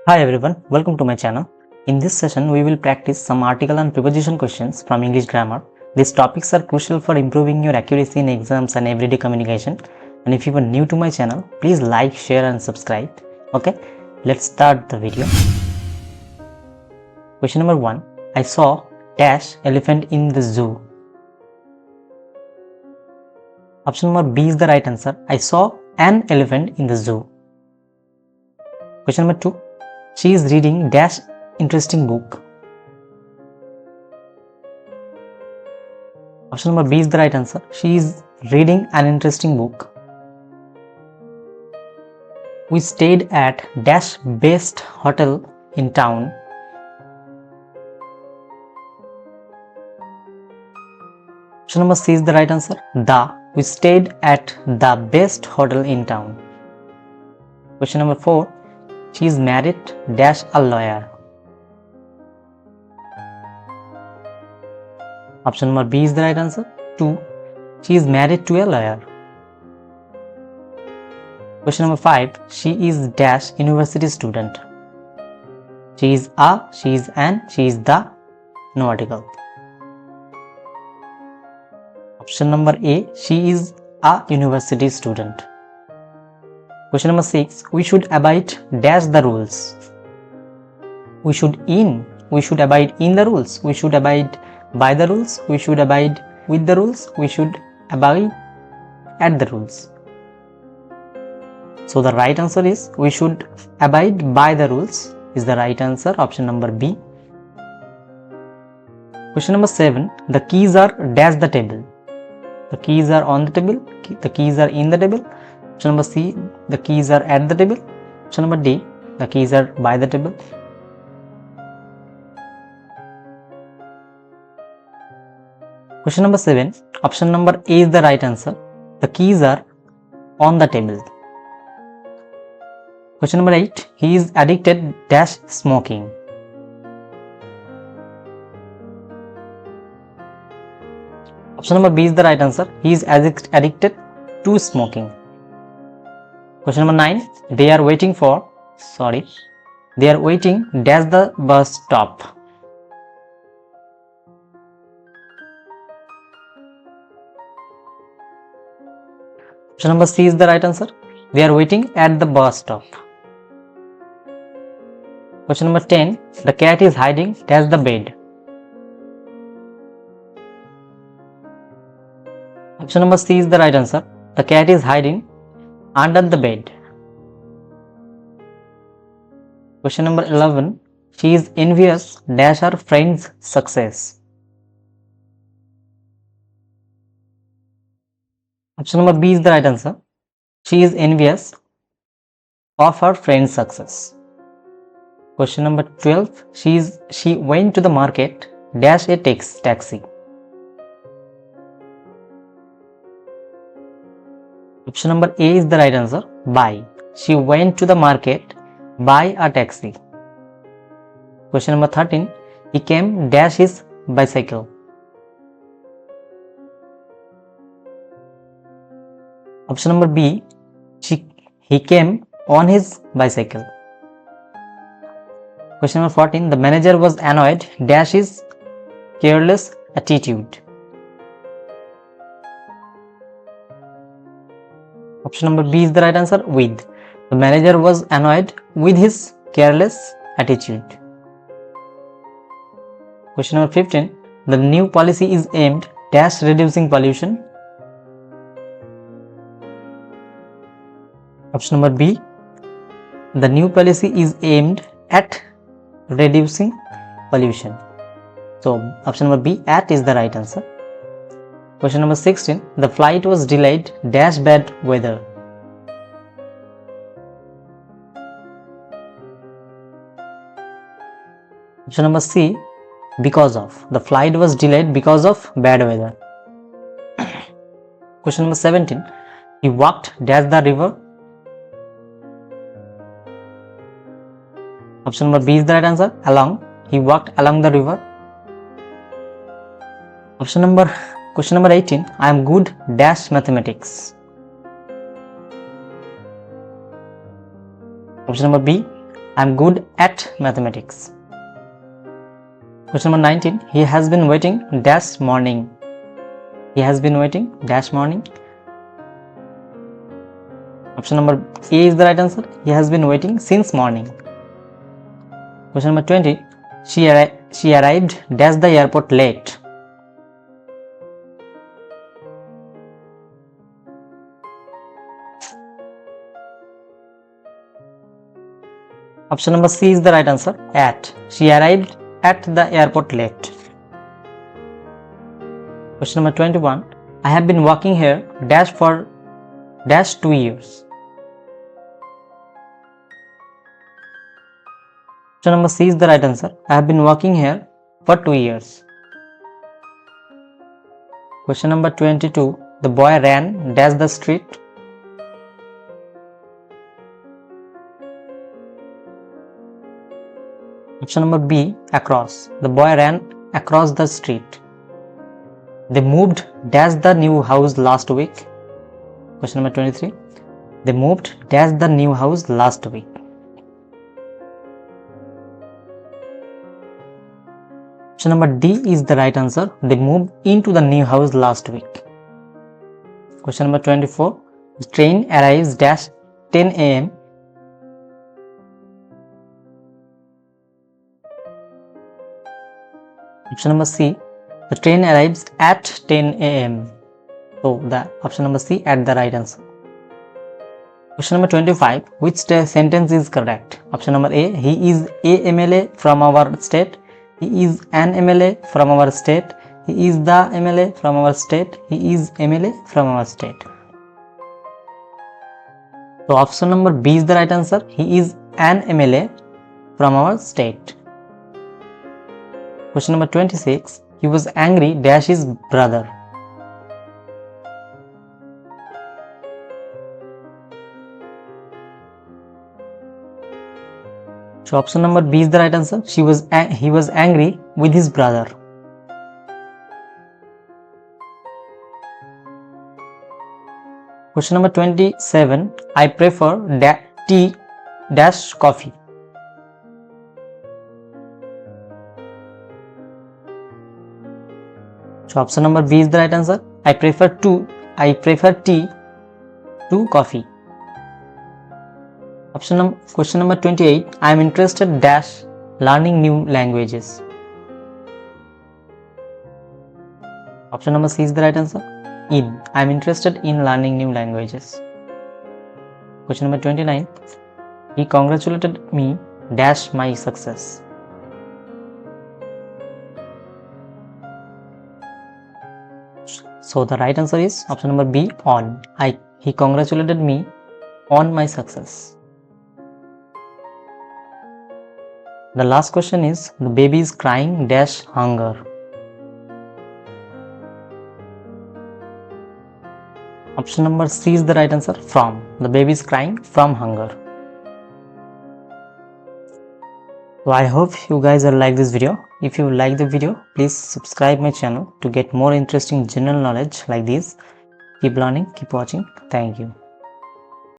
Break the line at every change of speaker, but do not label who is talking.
Hi everyone, welcome to my channel. In this session, we will practice some article and preposition questions from English grammar. These topics are crucial for improving your accuracy in exams and everyday communication. And if you are new to my channel, please like, share and subscribe. Okay, let's start the video. Question number 1. I saw dash elephant in the zoo. Option number B is the right answer. I saw an elephant in the zoo. Question number 2. She is reading dash interesting book. Option number B is the right answer. She is reading an interesting book. We stayed at dash best hotel in town. Option number C is the right answer. We stayed at the best hotel in town. Question number 4. She is married dash a lawyer. Option number B is the right answer. 2. She is married to a lawyer. Question number 5. She is dash university student. She is a, she is an, she is the. No article. Option number A. She is a university student. Question number 6. We should abide dash the rules. We should abide in the rules. We should abide by the rules. We should abide with the rules. We should abide at the rules. So the right answer is we should abide by the rules is the right answer. Option number B. Question number 7. The keys are dash the table. The keys are on the table. The keys are in the table. Option number C, the keys are at the table. Option number D, the keys are by the table. Question number 7, option number A is the right answer. The keys are on the table. Question number 8, he is addicted dash smoking. Option number B is the right answer. He is addicted to smoking. Question number 9. They are waiting dash the bus stop. Option number C is the right answer. They are waiting at the bus stop. Question number 10. The cat is hiding dash the bed. Option number C is the right answer. The cat is hiding under the bed. Question number 11. She is envious dash her friend's success. Option number B is the right answer. She is envious of her friend's success. Question number 12. She went to the market dash a taxi. Option number A is the right answer. By. She went to the market by a taxi. Question number 13. He came dash his bicycle. Option number B. He came on his bicycle. Question number 14. The manager was annoyed dash his careless attitude. Option number B is the right answer. With. The manager was annoyed with his careless attitude. Question number 15. The new policy is aimed dash reducing pollution. Option number B. The new policy is aimed at reducing pollution. So option number B, at, is the right answer. Question number 16. The flight was delayed dash bad weather. Option number C, because of. The flight was delayed because of bad weather. Question number 17. He walked dash the river. Option number B is the right answer. Along. He walked along the river. Question number 18. I am good dash mathematics. Option number B. I'm good at mathematics. Question number 19. He has been waiting dash morning. He has been waiting dash morning. Option number A is the right answer. He has been waiting since morning. Question number 20. She arrived dash the airport late. Option number C is the right answer. At. She arrived at the airport late. Question number 21. I have been working here dash for dash 2 years. Option number C is the right answer. I have been working here for 2 years. Question number 22. The boy ran dash the street. Option number B, across. The boy ran across the street. They moved dash the new house last week. Question number 23. They moved dash the new house last week. Option number D is the right answer. They moved into the new house last week. Question number 24. The train arrives dash 10 a.m. Option number C. The train arrives at 10 a.m. So the option number C at the right answer. Question number 25. Which sentence is correct? Option number A. He is a MLA from our state. He is an MLA from our state. He is the MLA from our state. He is MLA from our state. So option number B is the right answer. He is an MLA from our state. Question number 26. He was angry dash his brother. So option number B is the right answer. He was angry with his brother. Question number 27. I prefer tea dash coffee. So option number B is the right answer. I prefer tea to coffee. Question number 28. I am interested dash learning new languages. Option number C is the right answer. In. I am interested in learning new languages. Question number 29. He congratulated me dash my success. So the right answer is option number B, on. He congratulated me on my success. The last question is, the baby is crying dash hunger. Option number C is the right answer, from. The baby is crying from hunger. So I hope you guys will like this video. If you like the video, please subscribe my channel to get more interesting general knowledge like this. Keep learning, keep watching. Thank you.